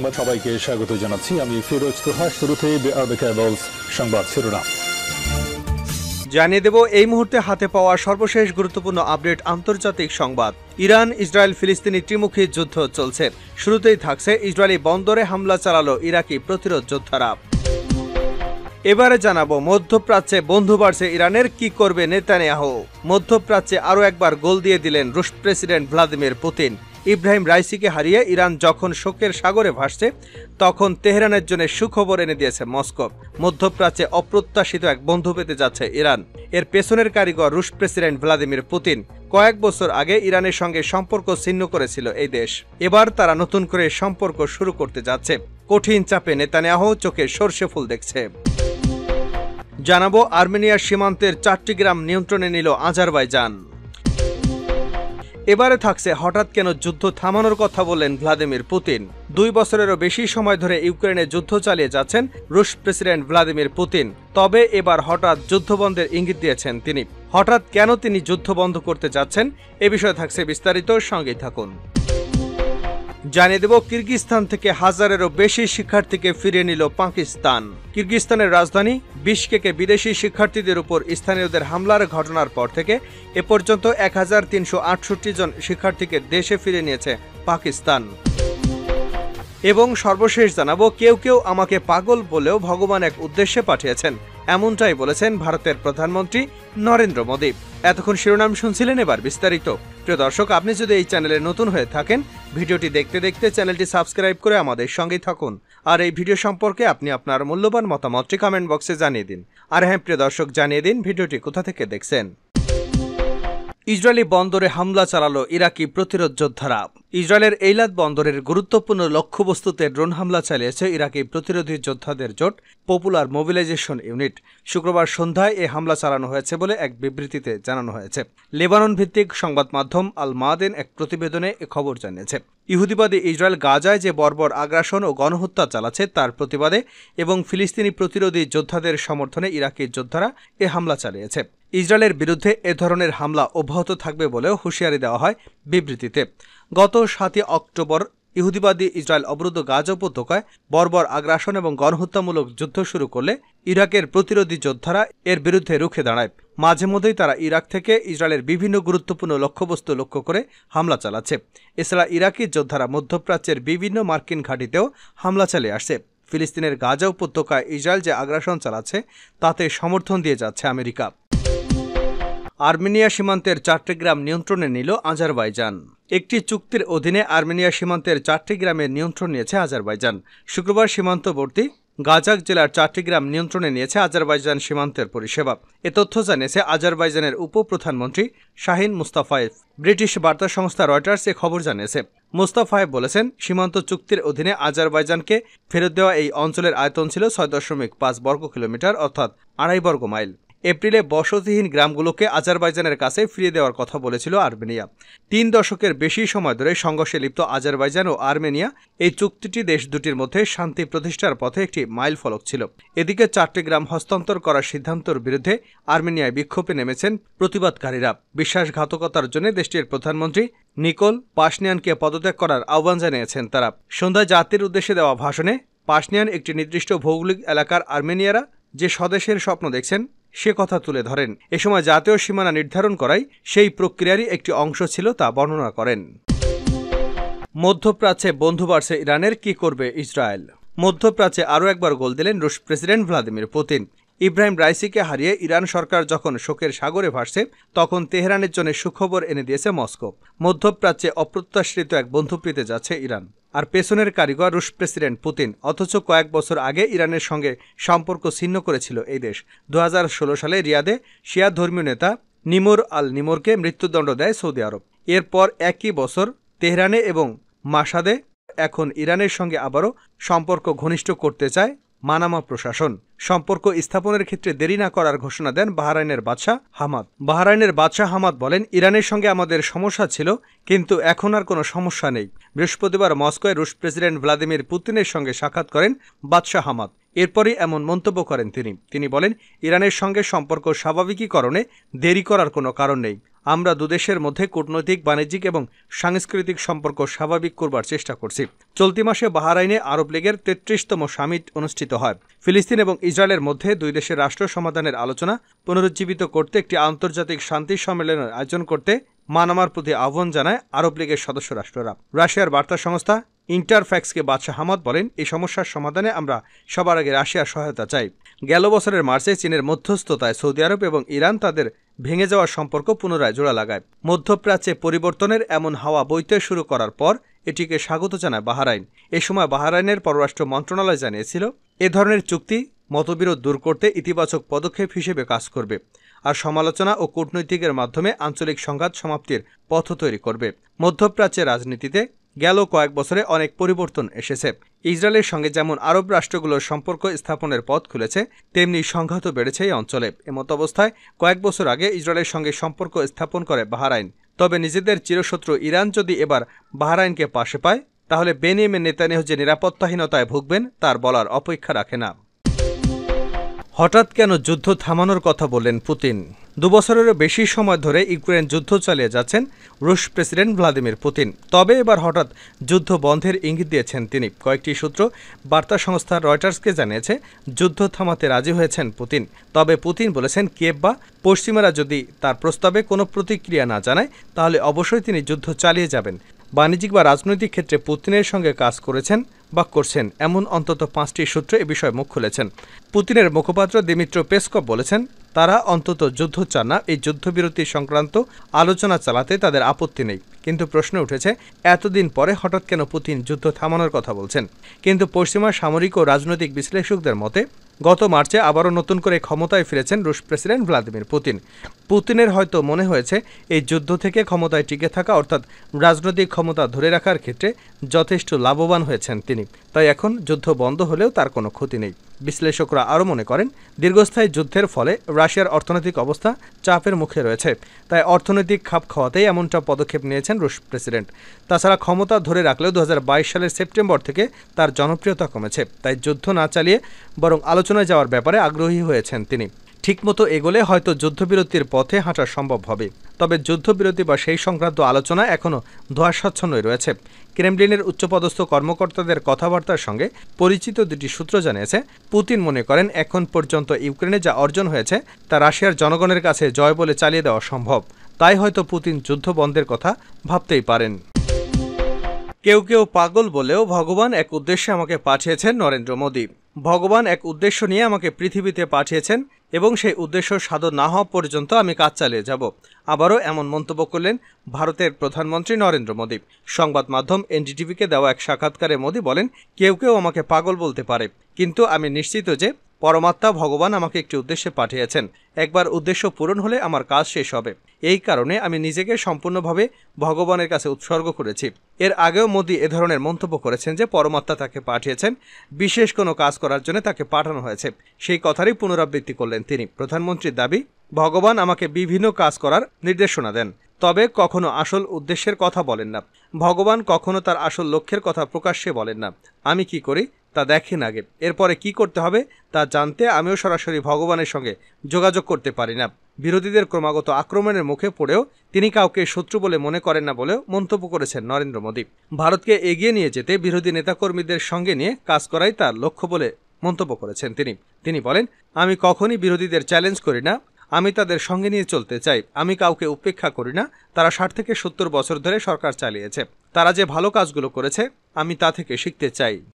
সংবাদ সবাইকে স্বাগত জানাচ্ছি। আমি ফিরোজ তোহা। শুরুতেই আরবে কেবলস সংবাদ শিরোনাম জানিয়ে দেব এই মুহূর্তে হাতে পাওয়া সর্বশেষ গুরুত্বপূর্ণ আপডেট। আন্তর্জাতিক সংবাদ। ইরান ইসরায়েল ফিলিস্তিনি ত্রিমুখী যুদ্ধ চলছে। শুরুতেই থাকছে ইসরায়েলি বন্দরে হামলা চালালো ইরাকি প্রতিরোধ যোদ্ধারা। এবারে জানাবো মধ্যপ্রাচ্যে বন্ধু বাড়ছে ইরানের, কি করবে নেতানিয়াহু। মধ্যপ্রাচ্যে আরও একবার গোল দিয়ে দিলেন রুশ প্রেসিডেন্ট ভ্লাদিমির পুতিন। ইব্রাহিম রাইসিকে হারিয়ে ইরান যখন শোকের সাগরে ভাসছে, তখন তেহরানের জন্য সুখবর এনে দিয়েছে মস্কো। মধ্যপ্রাচ্যে অপ্রত্যাশিত এক বন্ধু পেতে যাচ্ছে ইরান। এর পেছনের কারিগর রুশ প্রেসিডেন্ট ভ্লাদিমির পুতিন। কয়েক বছর আগে ইরানের সঙ্গে সম্পর্ক ছিন্ন করেছিল এই দেশ। এবার তারা নতুন করে সম্পর্ক শুরু করতে যাচ্ছে। কঠিন চাপে নেতানিয়াহু চোখে সর্ষে ফুল দেখছে। জানাবো আর্মেনিয়ার সীমান্তের 4টি গ্রাম নিয়ন্ত্রণে নিল আজারবাইজান। এবারে থাকছে হঠাৎ কেন যুদ্ধ থামানোর কথা বললেন ভ্লাদিমির পুতিন। 2 বছরেরও বেশি সময় ধরে ইউক্রেনে যুদ্ধ চালিয়ে যাচ্ছেন রুশ প্রেসিডেন্ট ভ্লাদিমির পুতিন। তবে এবার হঠাৎ যুদ্ধবন্ধের ইঙ্গিত দিয়েছেন তিনি। হঠাৎ কেন তিনি যুদ্ধ বন্ধ করতে যাচ্ছেন, এ বিষয়ে থাকছে বিস্তারিত, সঙ্গেই থাকুন। জানিয়ে দেব কিরগিজস্তান থেকে হাজারেরও বেশি শিক্ষার্থীকে ফিরিয়ে নিল পাকিস্তান। কিরগিজস্তানের রাজধানী বিশকেকে বিদেশি শিক্ষার্থীদের উপর স্থানীয়দের হামলার ঘটনার পর থেকে এ পর্যন্ত 1368 জন শিক্ষার্থীকে দেশে ফিরিয়ে নিয়েছে পাকিস্তান। এবং সর্বশেষ জানাবো কেউ কেউ আমাকে পাগল বলেও ভগবান এক উদ্দেশ্যে পাঠিয়েছেন, এমনটাই বলেছেন ভারতের প্রধানমন্ত্রী নরেন্দ্র মোদী। এতক্ষণ শিরোনাম শুনছিলেন, এবার বিস্তারিত। প্রিয় দর্শক, আপনি যদি এই চ্যানেলে নতুন হয়ে থাকেন, ভিডিওটি দেখতে দেখতে চ্যানেলটি সাবস্ক্রাইব করে আমাদের সঙ্গেই থাকুন। আর এই ভিডিও সম্পর্কে আপনি আপনার মূল্যবান মতামতটি কমেন্ট বক্সে জানিয়ে দিন। আর হ্যাঁ প্রিয় দর্শক, জানিয়ে দিন ভিডিওটি কোথা থেকে দেখছেন। ইসরায়েলি বন্দরে হামলা চালালো ইরাকি প্রতিরোধ যোদ্ধারা। ইসরায়েলের এইলাদ বন্দরের গুরুত্বপূর্ণ লক্ষ্যবস্তুতে ড্রোন হামলা চালিয়েছে ইরাকি প্রতিরোধী যোদ্ধাদের জোট পপুলার মোবিলাইজেশন ইউনিট। শুক্রবার সন্ধ্যায় এ হামলা চালানো হয়েছে বলে এক বিবৃতিতে জানানো হয়েছে। লেবানন ভিত্তিক সংবাদ মাধ্যম আল মাদেন এক প্রতিবেদনে এ খবর জানিয়েছে। ইহুদিবাদী ইসরায়েল গাজায় যে বর্বর আগ্রাসন ও গণহত্যা চালাচ্ছে তার প্রতিবাদে এবং ফিলিস্তিনি প্রতিরোধী যোদ্ধাদের সমর্থনে ইরাকি যোদ্ধারা এ হামলা চালিয়েছে। ইসরায়েলের বিরুদ্ধে এ ধরনের হামলা অব্যাহত থাকবে বলেও হুঁশিয়ারি দেওয়া হয় বিবৃতিতে। গত 7 অক্টোবর ইহুদিবাদী ইসরায়েল অবরুদ্ধ গাজা উপত্যকায় বর্বর আগ্রাসন এবং গণহত্যামূলক যুদ্ধ শুরু করলে ইরাকের প্রতিরোধী যোদ্ধারা এর বিরুদ্ধে রুখে দাঁড়ায়। মাঝে মধ্যেই তারা ইরাক থেকে ইসরায়েলের বিভিন্ন গুরুত্বপূর্ণ লক্ষ্যবস্তু লক্ষ্য করে হামলা চালাচ্ছে। এছাড়া ইরাকি যোদ্ধারা মধ্যপ্রাচ্যের বিভিন্ন মার্কিন ঘাঁটিতেও হামলা চালিয়ে আসছে। ফিলিস্তিনের গাজা উপত্যকায় ইসরায়েল যে আগ্রাসন চালাচ্ছে তাতে সমর্থন দিয়ে যাচ্ছে আমেরিকা। আর্মেনিয়া সীমান্তের 4টি গ্রাম নিয়ন্ত্রণে নিল আজারবাইজান। একটি চুক্তির অধীনে আর্মেনিয়া সীমান্তের 4টি গ্রামের নিয়ন্ত্রণ নিয়েছে আজারবাইজান। শুক্রবার সীমান্তবর্তী গাজাক জেলার 4টি গ্রাম নিয়ন্ত্রণে নিয়েছে আজারবাইজান সীমান্তের পরিষেবা। এ তথ্য জানিয়েছে আজারবাইজানের উপপ্রধানমন্ত্রী শাহিন মুস্তাফায়েভ। ব্রিটিশ বার্তা সংস্থা রয়টার্স এ খবর জানিয়েছে। মুস্তাফায়েভ বলেছেন, সীমান্ত চুক্তির অধীনে আজারবাইজানকে ফেরত দেওয়া এই অঞ্চলের আয়তন ছিল 6.5 বর্গ কিলোমিটার, অর্থাৎ 2.5 বর্গ মাইল। এপ্রিলে বসতিহীন গ্রামগুলোকে আজারবাইজানের কাছে ফিরিয়ে দেওয়ার কথা বলেছিল আর্মেনিয়া। 3 দশকের বেশি সময় ধরে সংঘর্ষে লিপ্ত আজারবাইজান ও আর্মেনিয়া এই চুক্তিটি দেশ দুটির মধ্যে শান্তি প্রতিষ্ঠার পথে একটি মাইল ফলক ছিল। এদিকে 4টি গ্রাম হস্তান্তর করার সিদ্ধান্তের বিরুদ্ধে আর্মেনিয়ায় বিক্ষোভে নেমেছেন প্রতিবাদকারীরা। বিশ্বাসঘাতকতার জন্য দেশটির প্রধানমন্ত্রী নিকোল পাশনিয়ানকে পদত্যাগ করার আহ্বান জানিয়েছেন তারা। সন্ধ্যায় জাতির উদ্দেশ্যে দেওয়া ভাষণে পাশনিয়ান একটি নির্দিষ্ট ভৌগোলিক এলাকার আর্মেনিয়ারা যে স্বদেশের স্বপ্ন দেখছেন সে কথা তুলে ধরেন। এ সময় জাতীয় সীমানা নির্ধারণ করাই সেই প্রক্রিয়ারই একটি অংশ ছিল তা বর্ণনা করেন। মধ্যপ্রাচ্যে বন্ধু বাড়ছে ইরানের, কি করবে ইসরায়েল। মধ্যপ্রাচ্যে আরও একবার গোল দিলেন রুশ প্রেসিডেন্ট ভ্লাদিমির পুতিন। ইব্রাহিম রাইসিকে হারিয়ে ইরান সরকার যখন শোকের সাগরে ভাসছে, তখন তেহরানের জন্য সুখবর এনে দিয়েছে মস্কো। মধ্যপ্রাচ্যে অপ্রত্যাশিত এক বন্ধু পেতে যাচ্ছে ইরান। আর পেছনের কারিগর রুশ প্রেসিডেন্ট পুতিন। অথচ কয়েক বছর আগে ইরানের সঙ্গে সম্পর্ক ছিন্ন করেছিল এই দেশ। 2016 সালে রিয়াদে শিয়া ধর্মীয় নেতা নিমর আল নিমরকে মৃত্যুদণ্ড দেয় সৌদি আরব। এরপর একই বছর তেহরানে এবং মাসাদে এখন ইরানের সঙ্গে আবারও সম্পর্ক ঘনিষ্ঠ করতে চায় মানামা প্রশাসন। সম্পর্ক স্থাপনের ক্ষেত্রে দেরি না করার ঘোষণা দেন বাহরাইনের বাদশাহ হামাদ। বাহরাইনের বাদশাহ হামাদ বলেন, ইরানের সঙ্গে আমাদের সমস্যা ছিল, কিন্তু এখন আর কোনো সমস্যা নেই। বৃহস্পতিবার মস্কোয় রুশ প্রেসিডেন্ট ভ্লাদিমির পুতিনের সঙ্গে সাক্ষাৎ করেন বাদশাহ হামাদ। এরপরই এমন মন্তব্য করেন তিনি বলেন, ইরানের সঙ্গে সম্পর্ক স্বাভাবিকীকরণে দেরি করার কোনো কারণ নেই। আমরা দুদেশের মধ্যে কূটনৈতিক, বাণিজ্যিক এবং সাংস্কৃতিক সম্পর্ক স্বাভাবিক করবার চেষ্টা করছি। চলতি মাসে বাহরাইনে আরব লীগের 33তম সামিট অনুষ্ঠিত হয়। ফিলিস্তিন এবং ইসরায়েলের মধ্যে দুই দেশের রাষ্ট্র সমাধানের আলোচনা পুনরুজ্জীবিত করতে একটি আন্তর্জাতিক শান্তি সম্মেলনের আয়োজন করতে মানামার প্রতি আহ্বান জানায় আরব লীগের সদস্য রাষ্ট্ররা। রাশিয়ার বার্তা সংস্থা ইন্টারফ্যাক্সকে বাদশাহ হামাদ বলেন, এই সমস্যার সমাধানে আমরা সবার আগে রাশিয়ার সহায়তা চাই। গেল বছরের মার্চে চীনের মধ্যস্থতায় সৌদি আরব এবং ইরান তাদের ভেঙে যাওয়া সম্পর্ক পুনরায় জোড়া লাগায়। মধ্যপ্রাচ্যে পরিবর্তনের এমন হাওয়া বইতে শুরু করার পর এটিকে স্বাগত জানায় বাহরাইন। এ সময় বাহরাইনের পররাষ্ট্র মন্ত্রণালয় জানিয়েছিল, এ ধরনের চুক্তি মতবিরোধ দূর করতে ইতিবাচক পদক্ষেপ হিসেবে কাজ করবে আর সমালোচনা ও কূটনৈতিকের মাধ্যমে আঞ্চলিক সংঘাত সমাপ্তির পথ তৈরি করবে। মধ্যপ্রাচ্যের রাজনীতিতে গেল কয়েক বছরে অনেক পরিবর্তন এসেছে। ইসরায়েলের সঙ্গে যেমন আরব রাষ্ট্রগুলোর সম্পর্ক স্থাপনের পথ খুলেছে, তেমনি সংঘাতও বেড়েছে এই অঞ্চলে। এমতাবস্থায় কয়েক বছর আগে ইসরায়েলের সঙ্গে সম্পর্ক স্থাপন করে বাহরাইন। তবে নিজেদের চিরশত্রু ইরান যদি এবার বাহরাইনকে পাশে পায়, তাহলে বেনিয়ামিন নেতানিয়াহু যে নিরাপত্তাহীনতায় ভুগবেন তার বলার অপেক্ষা রাখে না। হঠাৎ কেন যুদ্ধ থামানোর কথা বললেন পুতিন? 2 বছরেরও বেশি সময় ধরে ইউক্রেন যুদ্ধ চালিয়ে যাচ্ছেন রুশ প্রেসিডেন্ট ভ্লাদিমির পুতিন। তবে এবার হঠাৎ যুদ্ধ বন্ধের ইঙ্গিত দিয়েছেন তিনি। কয়েকটি সূত্র বার্তা সংস্থা রয়টার্সকে জানিয়েছে, যুদ্ধ থামাতে রাজি হয়েছেন পুতিন। তবে পুতিন বলেছেন, কিয়েভ বা পশ্চিমারা যদি তার প্রস্তাবে কোনো প্রতিক্রিয়া না জানায়, তাহলে অবশ্যই তিনি যুদ্ধ চালিয়ে যাবেন। বাণিজ্যিক বা রাজনৈতিক ক্ষেত্রে পুতিনের সঙ্গে কাজ করেছেন বা করছেন এমন অন্তত 5টি সূত্র এ বিষয়ে মুখ খুলেছেন। পুতিনের মুখপাত্র দিমিত্রো পেসকভ বলেছেন, তারা অন্তত যুদ্ধ চান না। এই যুদ্ধবিরতি সংক্রান্ত আলোচনা চালাতে তাদের আপত্তি নেই। কিন্তু প্রশ্ন উঠেছে, এতদিন পরে হঠাৎ কেন পুতিন যুদ্ধ থামানোর কথা বলছেন? কিন্তু পশ্চিমা সামরিক ও রাজনৈতিক বিশ্লেষকদের মতে গত মার্চে আবারও নতুন করে ক্ষমতায় ফিরেছেন রুশ প্রেসিডেন্ট ভ্লাদিমির পুতিন। পুতিনের হয়তো মনে হয়েছে এই যুদ্ধ থেকে ক্ষমতায় টিকে থাকা অর্থাৎ রাজনৈতিক ক্ষমতা ধরে রাখার ক্ষেত্রে যথেষ্ট লাভবান হয়েছেন তিনি। তাই এখন যুদ্ধ বন্ধ হলেও তার কোনো ক্ষতি নেই। বিশ্লেষকরা আরও মনে করেন, দীর্ঘস্থায়ী যুদ্ধের ফলে রাশিয়ার অর্থনৈতিক অবস্থা চাপের মুখে রয়েছে। তাই অর্থনৈতিক খাপ খাওয়াতেই এমনটা পদক্ষেপ নিয়েছেন রুশ প্রেসিডেন্ট। তাছাড়া ক্ষমতা ধরে রাখলেও 2022 সালের সেপ্টেম্বর থেকে তার জনপ্রিয়তা কমেছে। তাই যুদ্ধ না চালিয়ে বরং আলোচনায় যাওয়ার ব্যাপারে আগ্রহী হয়েছেন তিনি। ঠিকমতো এগোলে হয়তো যুদ্ধবিরতির পথে হাঁটা সম্ভব হবে। তবে যুদ্ধবিরতি বা সেই সংক্রান্ত আলোচনা এখনও ধোঁয়াশাচ্ছন্নই রয়েছে। ক্রেমলিনের উচ্চপদস্থ কর্মকর্তাদের কথাবার্তার সঙ্গে পরিচিত 2টি সূত্র জানিয়েছে, পুতিন মনে করেন এখন পর্যন্ত ইউক্রেনে যা অর্জন হয়েছে তা রাশিয়ার জনগণের কাছে জয় বলে চালিয়ে দেওয়া সম্ভব। তাই হয়তো পুতিন যুদ্ধ বন্ধের কথা ভাবতেই পারেন। কেউ কেউ পাগল বলেও ভগবান এক উদ্দেশ্যে আমাকে পাঠিয়েছেন নরেন্দ্র মোদী। ভগবান এক উদ্দেশ্য নিয়ে আমাকে পৃথিবীতে পাঠিয়েছেন এবং সেই উদ্দেশ্য সাধন না হওয়া পর্যন্ত আমি কাজ চালিয়ে যাব। আবারও এমন মন্তব্য করলেন ভারতের প্রধানমন্ত্রী নরেন্দ্র মোদী। সংবাদ মাধ্যম এনডিটিভিকে দেওয়া এক সাক্ষাৎকারে মোদী বলেন, কেউ কেউ আমাকে পাগল বলতে পারে, কিন্তু আমি নিশ্চিত যে পরমাত্মা ভগবান আমাকে একটি উদ্দেশ্যে পাঠিয়েছেন। একবার উদ্দেশ্য পূরণ হলে আমার কাজ শেষ হবে। এই কারণে আমি নিজেকে সম্পূর্ণভাবে ভগবানের কাছে উৎসর্গ করেছি। এর আগেও মোদী এ ধরনের মন্তব্য করেছেন যে পরমাত্মা তাকে পাঠিয়েছেন, বিশেষ কোনো কাজ করার জন্য তাকে পাঠানো হয়েছে। সেই কথারই পুনরাবৃত্তি করলেন তিনি। প্রধানমন্ত্রীর দাবি, ভগবান আমাকে বিভিন্ন কাজ করার নির্দেশনা দেন, তবে কখনো আসল উদ্দেশ্যের কথা বলেন না। ভগবান কখনো তার আসল লক্ষ্যের কথা প্রকাশ্যে বলেন না। আমি কি করি তা দেখেন আগে, এরপরে কি করতে হবে তা জানতে আমিও সরাসরি ভগবানের সঙ্গে যোগাযোগ করতে পারি না। বিরোধীদের ক্রমাগত আক্রমণের মুখে পড়েও তিনি কাউকে শত্রু বলে মনে করেন না বলেও মন্তব্য করেছেন নরেন্দ্র মোদী। ভারতকে এগিয়ে নিয়ে যেতে বিরোধী নেতাকর্মীদের সঙ্গে নিয়ে কাজ করাই তার লক্ষ্য বলে মন্তব্য করেছেন তিনি বলেন, আমি কখনই বিরোধীদের চ্যালেঞ্জ করি না, আমি তাদের সঙ্গে নিয়ে চলতে চাই। আমি কাউকে উপেক্ষা করি না। তারা 60 থেকে 70 বছর ধরে সরকার চালিয়েছে। তারা যে ভালো কাজগুলো করেছে আমি তা থেকে শিখতে চাই।